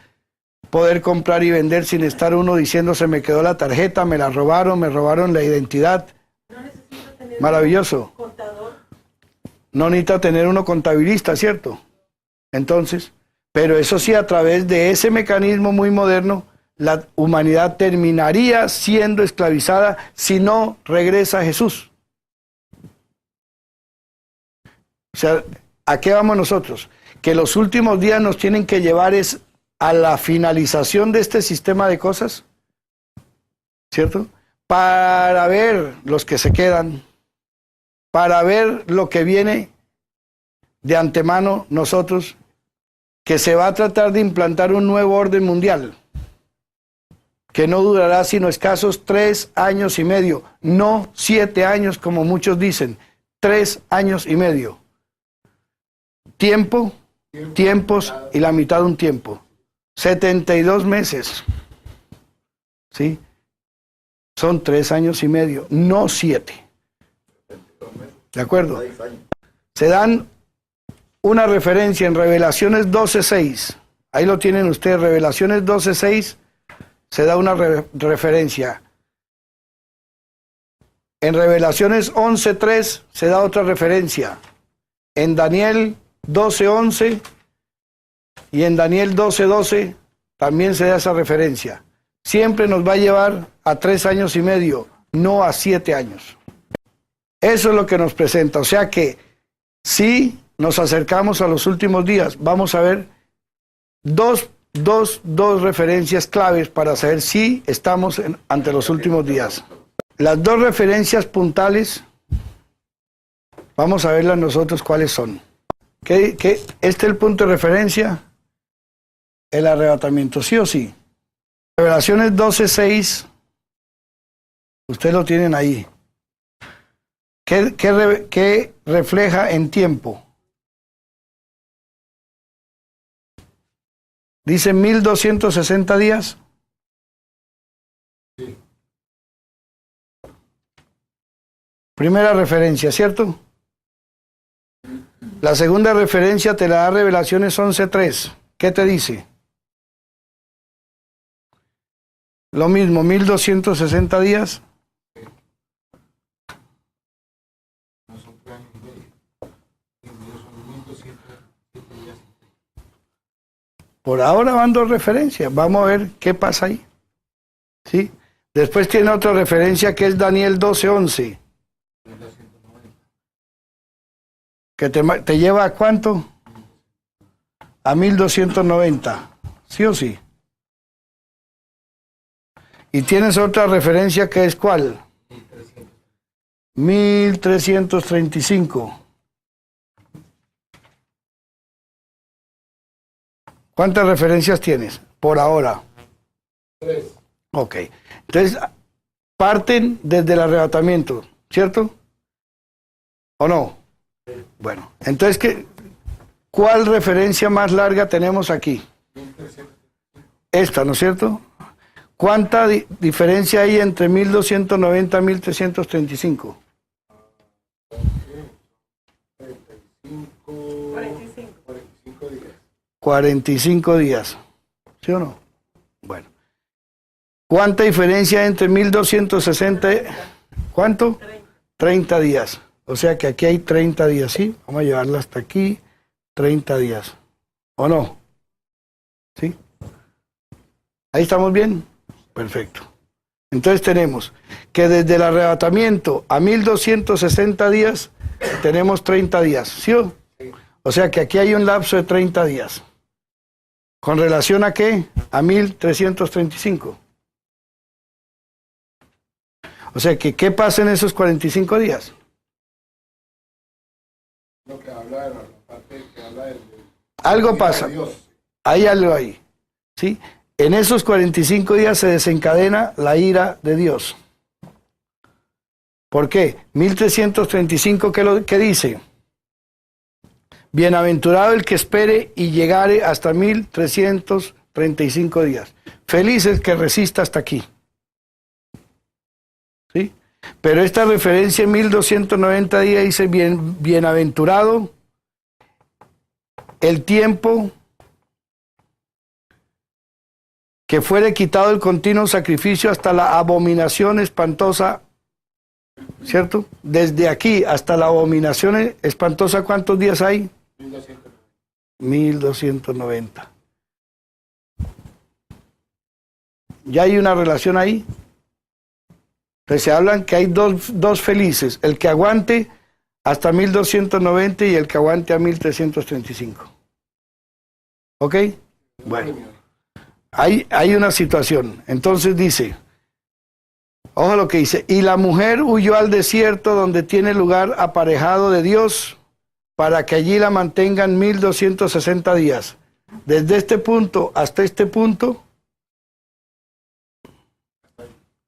S1: poder comprar y vender sin estar uno diciendo se me quedó la tarjeta, me robaron la identidad.
S3: No necesita tener
S1: maravilloso.
S3: Contador.
S1: No necesita tener uno contabilista, ¿cierto? Entonces, pero eso sí, a través de ese mecanismo muy moderno, la humanidad terminaría siendo esclavizada si no regresa a Jesús. O sea, ¿a qué vamos nosotros? Que los últimos días nos tienen que llevar es a la finalización de este sistema de cosas, ¿cierto? Para ver los que se quedan, para ver lo que viene de antemano nosotros, que se va a tratar de implantar un nuevo orden mundial, que no durará sino escasos 3 años y medio, no 7 años como muchos dicen, 3 años y medio. Tiempos y la mitad de un tiempo. 72 meses. ¿Sí? Son 3 años y medio, no 7. ¿De acuerdo? Se dan una referencia en Revelaciones 12:6. Ahí lo tienen ustedes, Revelaciones 12:6. Se da una referencia. En Revelaciones 11:3 se da otra referencia. En Daniel 12:11 y en Daniel 12:12 también se da esa referencia. Siempre nos va a llevar a 3 años y medio, no a 7 años. Eso es lo que nos presenta. O sea que si nos acercamos a los últimos días, vamos a ver dos referencias claves para saber si estamos ante los últimos días. Las 2 referencias puntales, vamos a verlas nosotros cuáles son. Este es el punto de referencia, el arrebatamiento, ¿sí o sí? Revelaciones 12:6, ustedes lo tienen ahí. ¿Qué refleja en tiempo? Dice 1260 días.
S2: Sí.
S1: Primera referencia, ¿cierto? La segunda referencia te la da Revelaciones 11:3. ¿Qué te dice? Lo mismo, 1260 días.
S2: No son 3 años y medio. En medio son 1207 días.
S1: Por ahora van 2 referencias. Vamos a ver qué pasa ahí. ¿Sí? Después tiene otra referencia que es Daniel 12:11. Que te lleva a ¿cuánto? A 1290. ¿Sí o sí? Y tienes otra referencia que es ¿cuál? 1335. ¿Cuántas referencias tienes por ahora?
S2: 3.
S1: Ok. Entonces, parten desde el arrebatamiento, ¿cierto? ¿O no? Bueno, entonces, ¿cuál referencia más larga tenemos aquí? Esta, ¿no es cierto? ¿Cuánta diferencia hay entre 1290 y 1335?
S2: 45 días.
S1: 45 días. ¿Sí o no? Bueno. ¿Cuánta diferencia hay entre 1260? ¿Cuánto? 30 días. O sea que aquí hay 30 días, ¿sí? Vamos a llevarla hasta aquí, 30 días. ¿O no? ¿Sí? ¿Ahí estamos bien? Perfecto. Entonces tenemos que desde el arrebatamiento a 1260 días tenemos 30 días, ¿sí? O sea que aquí hay un lapso de 30 días. ¿Con relación a qué? A 1335. O sea que, ¿qué pasa en esos 45 días?
S2: Lo que habla de la parte que habla del
S1: Algo pasa. Hay algo ahí. ¿Sí? En esos 45 días se desencadena la ira de Dios. ¿Por qué? 1335, ¿qué dice? Bienaventurado el que espere y llegare hasta 1335 días. Feliz el que resista hasta aquí. ¿Sí? Pero esta referencia en 1290 días dice bienaventurado el tiempo que fuere quitado el continuo sacrificio hasta la abominación espantosa, ¿cierto? Desde aquí hasta la abominación espantosa, ¿cuántos días hay? 1290. ¿Ya hay una relación ahí? Entonces se hablan que hay dos felices, el que aguante hasta 1290 y el que aguante a 1335. ¿Ok? Bueno, hay una situación. Entonces dice, ojo lo que dice, y la mujer huyó al desierto donde tiene lugar aparejado de Dios para que allí la mantengan 1260 días. Desde este punto hasta este punto,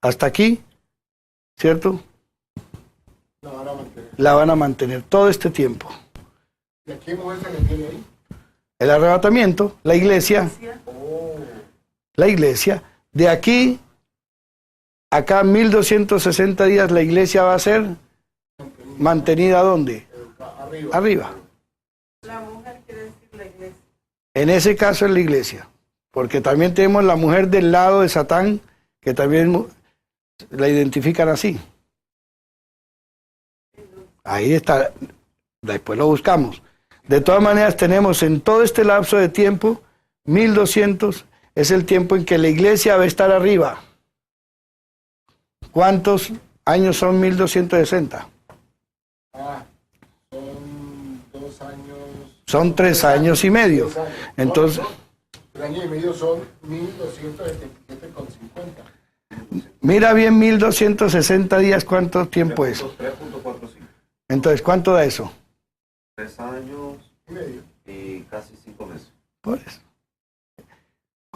S1: hasta aquí, ¿cierto? La van a mantener todo este tiempo.
S2: ¿Y a qué mujer se le tiene ahí?
S1: El arrebatamiento, la iglesia. La iglesia. De aquí, acá 1260 días la iglesia va a ser mantenida ¿dónde? Arriba.
S3: La mujer quiere decir la iglesia.
S1: En ese caso es la iglesia. Porque también tenemos la mujer del lado de Satán, que también la identifican así. Ahí está, después lo buscamos. De todas maneras tenemos en todo este lapso de tiempo, 1200 es el tiempo en que la iglesia va a estar arriba. ¿Cuántos años son 1260?
S2: Son 2 años.
S1: Son 3 años y medio.
S2: 3 años.
S1: Entonces,
S2: 3 años y medio son 1277,50.
S1: mira bien 1260 días, ¿cuánto tiempo es?
S4: 3.45.
S1: Entonces, ¿cuánto da eso?
S4: 3 años
S2: Y medio.
S4: y casi 5 meses.
S1: Por eso.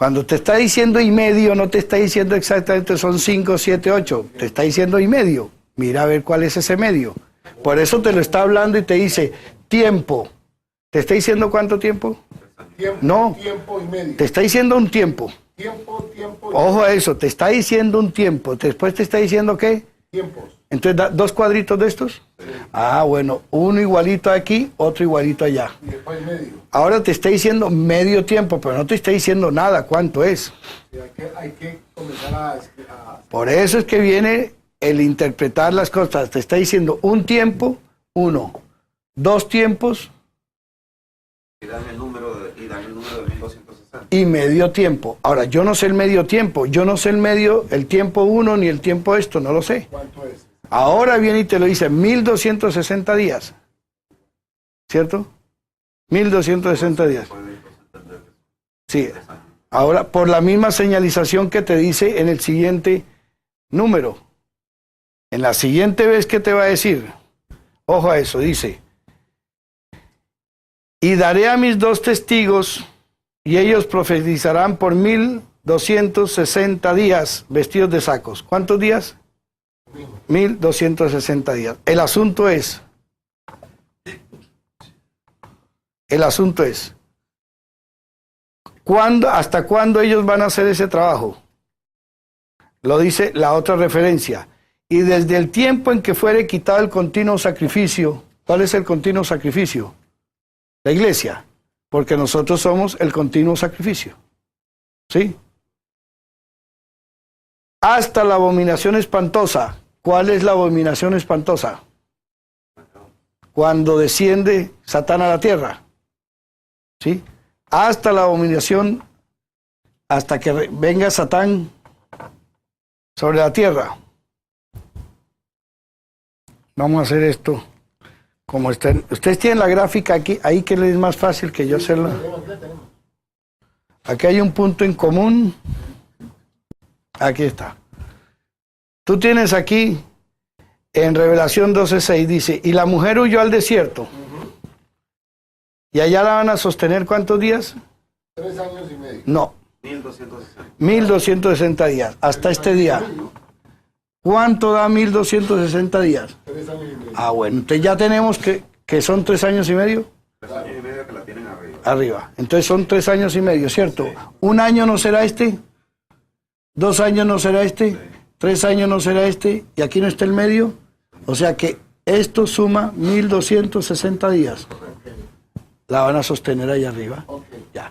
S1: Cuando te está diciendo y medio, no te está diciendo exactamente son 5, 7, 8. Te está diciendo y medio. Mira a ver cuál es ese medio. Por eso te lo está hablando y te dice tiempo. ¿Te está diciendo cuánto tiempo?
S2: Tiempo,
S1: No.
S2: tiempo y medio.
S1: Te está diciendo un tiempo.
S2: Tiempo y
S1: Ojo a eso, te está diciendo un tiempo. Después te está diciendo ¿qué?
S2: tiempos.
S1: Entonces, ¿dos cuadritos de estos? Ah, bueno, uno igualito aquí, otro igualito allá.
S2: Y después medio.
S1: Ahora te está diciendo medio tiempo, pero no te está diciendo nada, ¿cuánto es?
S2: Y hay que comenzar a
S1: Por eso es que viene el interpretar las cosas. Te está diciendo un tiempo, 1. 2 tiempos,
S4: Y dan el número de 1260.
S1: y medio tiempo. Ahora, yo no sé el medio tiempo, yo no sé el tiempo 1 ni el tiempo esto, no lo sé.
S2: ¿Cuánto es?
S1: Ahora viene y te lo dice, 1260 días. ¿Cierto? 1260 días. Sí. Ahora, por la misma señalización que te dice en el siguiente número. En la siguiente vez que te va a decir, ojo a eso, dice, y daré a mis 2 testigos, y ellos profetizarán por 1260 días vestidos de sacos. ¿Cuántos días? 1260 días. El asunto es, ¿hasta cuándo ellos van a hacer ese trabajo? Lo dice la otra referencia. Y desde el tiempo en que fuere quitado el continuo sacrificio. ¿Cuál es el continuo sacrificio? La iglesia. Porque nosotros somos el continuo sacrificio. ¿Sí? Hasta la abominación espantosa. ¿Cuál es la abominación espantosa? Cuando desciende Satán a la tierra. ¿Sí? Hasta la abominación, hasta que venga Satán sobre la tierra. Vamos a hacer esto como estén. Ustedes tienen la gráfica aquí, ahí que les es más fácil que yo hacerla. Aquí hay un punto en común. Aquí está. Tú tienes aquí, en Revelación 12:6, dice, y la mujer huyó al desierto. ¿Y allá la van a sostener cuántos días?
S2: 3 años y medio.
S1: No.
S4: 1260.
S1: 1260 días, hasta este día. ¿Cuánto da 1260 días?
S2: 3 años y medio.
S1: Ah, bueno, entonces ya tenemos que son 3 años y medio.
S4: 3 años y medio que la tienen arriba.
S1: Arriba. Entonces son 3 años y medio, ¿cierto? Sí. ¿Un año no será este? 2 años no será este. Sí. 3 años no será este. Y aquí no está el medio. O sea que esto suma 1260 días. La van a sostener ahí arriba. Ya.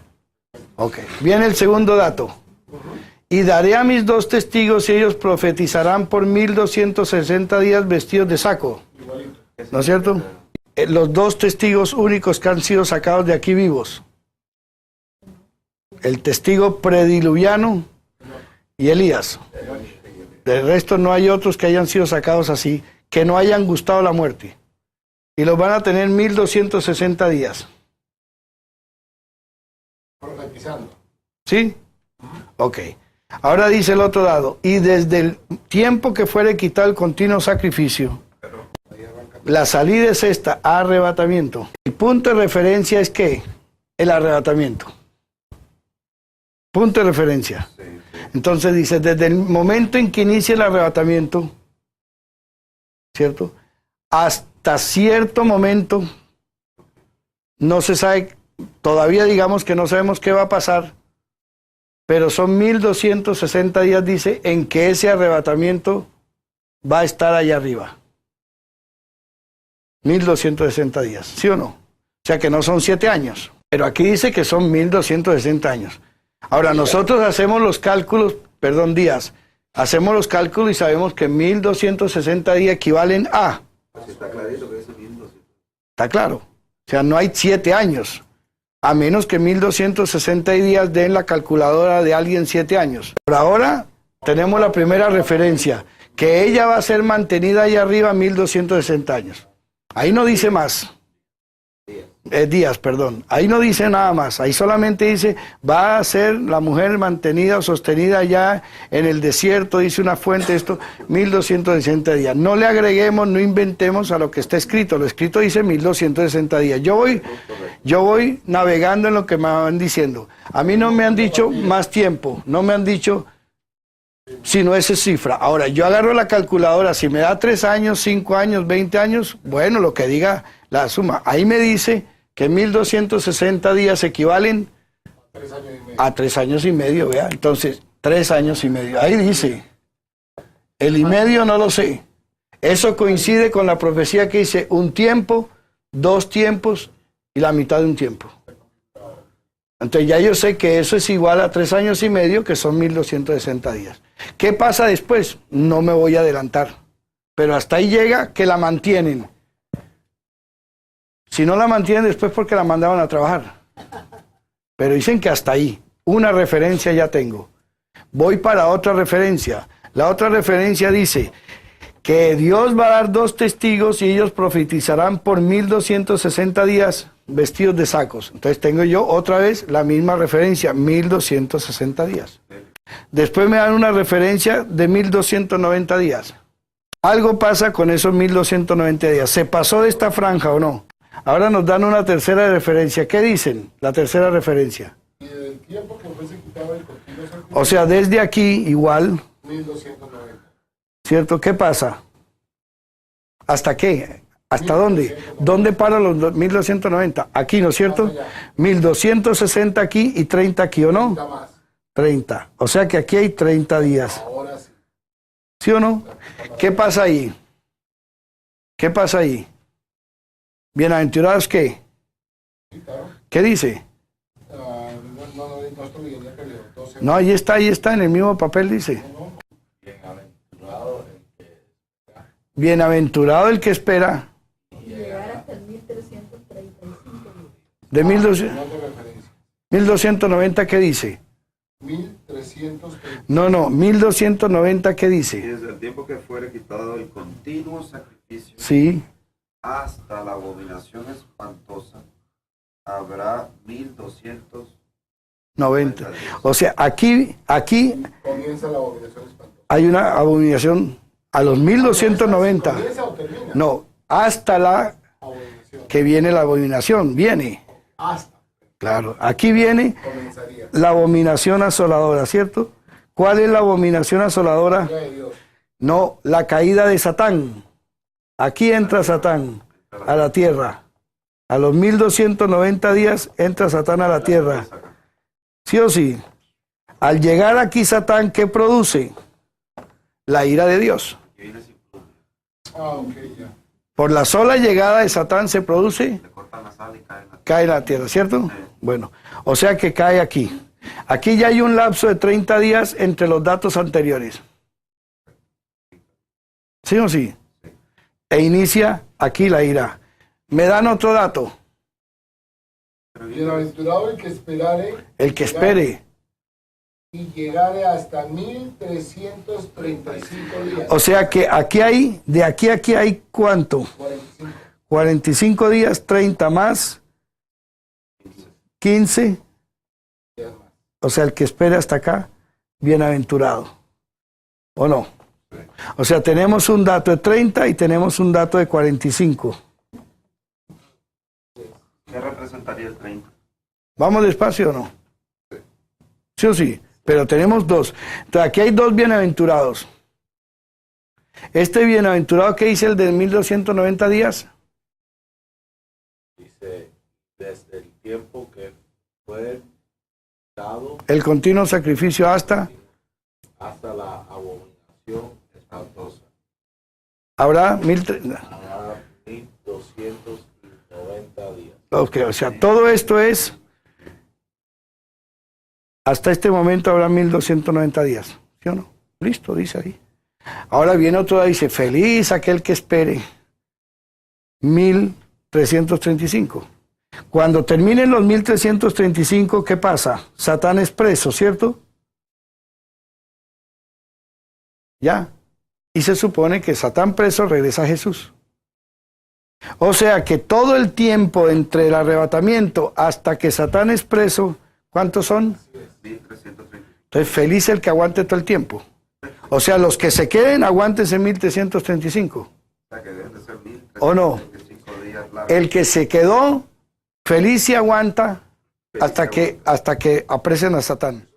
S1: Ok. Viene el segundo dato. Y daré a mis 2 testigos y ellos profetizarán por 1260 días vestidos de saco. ¿No es cierto? Los 2 testigos únicos que han sido sacados de aquí vivos. El testigo prediluviano y Elías. Del resto no hay otros que hayan sido sacados así, que no hayan gustado la muerte. Y los van a tener 1260 días.
S2: Profetizando.
S1: ¿Sí? Ok. Ahora dice el otro dado, y desde el tiempo que fuere quitado el continuo sacrificio, la salida es esta, arrebatamiento. El punto de referencia es ¿qué? El arrebatamiento. Punto de referencia. Entonces dice, desde el momento en que inicia el arrebatamiento, ¿cierto? Hasta cierto momento, no se sabe, todavía digamos que no sabemos qué va a pasar, pero son 1260 días, dice, en que ese arrebatamiento va a estar allá arriba. 1260 días, ¿sí o no? O sea que no son 7 años, pero aquí dice que son 1260 años. Ahora, nosotros hacemos los cálculos, días, hacemos los cálculos y sabemos que 1260 días equivalen a...
S4: Está clarito que es 1200.
S1: Está claro, o sea, no hay 7 años. A menos que 1260 días den la calculadora de alguien 7 años. Por ahora tenemos la primera referencia, que ella va a ser mantenida ahí arriba 1260 años. Ahí no dice más. Días, perdón. Ahí no dice nada más. Ahí solamente dice, va a ser la mujer mantenida o sostenida allá en el desierto, dice una fuente, esto, 1260 días. No le agreguemos, no inventemos a lo que está escrito. Lo escrito dice 1260 días. Yo voy navegando en lo que me van diciendo. A mí no me han dicho más tiempo, no me han dicho sino esa cifra. Ahora, yo agarro la calculadora, si me da 3 años, 5 años, 20 años, bueno, lo que diga la suma. Ahí me dice que 1260 días equivalen a 3 años y medio, vea. Entonces, 3 años y medio. Ahí dice. El y medio no lo sé. Eso coincide con la profecía que dice 1 tiempo, 2 tiempos y la mitad de 1 tiempo. Entonces ya yo sé que eso es igual a 3 años y medio, que son 1260 días. ¿Qué pasa después? No me voy a adelantar. Pero hasta ahí llega que la mantienen. Si no la mantienen después porque la mandaban a trabajar. Pero dicen que hasta ahí. Una referencia ya tengo. Voy para otra referencia. La otra referencia dice que Dios va a dar 2 testigos y ellos profetizarán por 1260 días vestidos de sacos. Entonces tengo yo otra vez la misma referencia, 1260 días. Después me dan una referencia de 1290 días. Algo pasa con esos 1290 días. ¿Se pasó de esta franja o no? Ahora nos dan una tercera referencia. ¿Qué dicen? La tercera referencia.
S2: Y del tiempo que fuese quitado el continuo sacrificio,
S1: O sea, desde aquí igual,
S2: 1290.
S1: ¿cierto? ¿Qué pasa? ¿Hasta qué? ¿Hasta dónde? ¿Dónde para los 1290? Aquí, ¿no es cierto? 1260 aquí y 30 aquí, ¿o no?
S2: Nada más.
S1: 30. O sea que aquí hay 30 días.
S2: Ahora sí.
S1: ¿Sí o no? ¿Qué pasa ahí? ¿Qué pasa ahí? ¿Bienaventurados qué?
S2: Sí, claro.
S1: ¿Qué dice?
S2: No estoy bien, ya que leo. 12.
S1: No, ahí está en el mismo papel dice. Bienaventurado el que espera.
S5: Llegar hasta el 1335.
S1: De 1200
S2: No de referencia.
S1: 1290, ¿qué dice?
S2: 1330.
S1: No, 1290, ¿qué
S4: Y
S1: dice?
S4: desde el tiempo que fuere quitado el continuo sacrificio
S1: Sí,
S4: hasta la abominación espantosa, habrá 1290 días.
S1: O sea, aquí
S2: Comienza la abominación espantosa.
S1: hay una abominación a los 1290.
S2: ¿Comienza o termina?
S1: No, hasta la
S2: Abominación.
S1: que viene la abominación. Viene.
S2: Hasta.
S1: Claro, aquí viene
S2: Comenzaría.
S1: la abominación asoladora, ¿cierto? ¿Cuál es la abominación asoladora?
S2: Ira de Dios.
S1: No, la caída de Satán. Aquí entra Satán a la tierra. A los 1290 días entra Satán a la tierra. ¿Sí o sí? Al llegar aquí Satán, ¿qué produce? La ira de Dios.
S4: Y viene sin pluma,
S2: Ok, ya.
S1: Por la sola llegada de Satán se produce,
S4: le cortan la sal y cae en la
S1: cae en la tierra, ¿cierto? Bueno, o sea que cae aquí. Aquí ya hay un lapso de 30 días entre los datos anteriores. ¿Sí o sí? E inicia aquí la ira. ¿Me dan otro dato?
S2: Bienaventurado el que esperare.
S1: El que espere.
S2: Y llegare hasta 1335 días.
S1: O sea que aquí hay, de aquí a aquí hay ¿cuánto?
S2: 45.
S1: 45 días, 30 más, 15.
S2: días más.
S1: O sea, el que espere hasta acá, bienaventurado. ¿O no? O sea, tenemos un dato de 30 y tenemos un dato de 45.
S4: ¿Qué representaría el 30?
S1: ¿Vamos despacio o no? ¿Sí o sí? Pero tenemos 2. Entonces, aquí hay 2 bienaventurados. Este bienaventurado, ¿qué dice el de 1290 días?
S6: Dice, desde el tiempo que fue dado
S1: El continuo sacrificio hasta
S6: hasta la abominación espantosa.
S1: habrá
S6: Habrá 1290 días.
S1: Ok, o sea, todo esto es, hasta este momento habrá 1290 días, ¿sí o no? Listo, dice ahí. Ahora viene otro, dice, feliz aquel que espere 1335. Cuando terminen los 1335, ¿qué pasa? Satán es preso, ¿cierto? Ya. Y se supone que Satán preso regresa a Jesús. O sea que todo el tiempo entre el arrebatamiento hasta que Satán es preso, ¿cuántos son?
S4: 1330.
S1: Entonces, feliz el que aguante todo el tiempo. O sea, los que se queden, aguántense 1335.
S4: O sea que deben de ser 1335
S1: ¿O no?
S4: días largos.
S1: El que se quedó, feliz y aguanta hasta que apresen a Satán.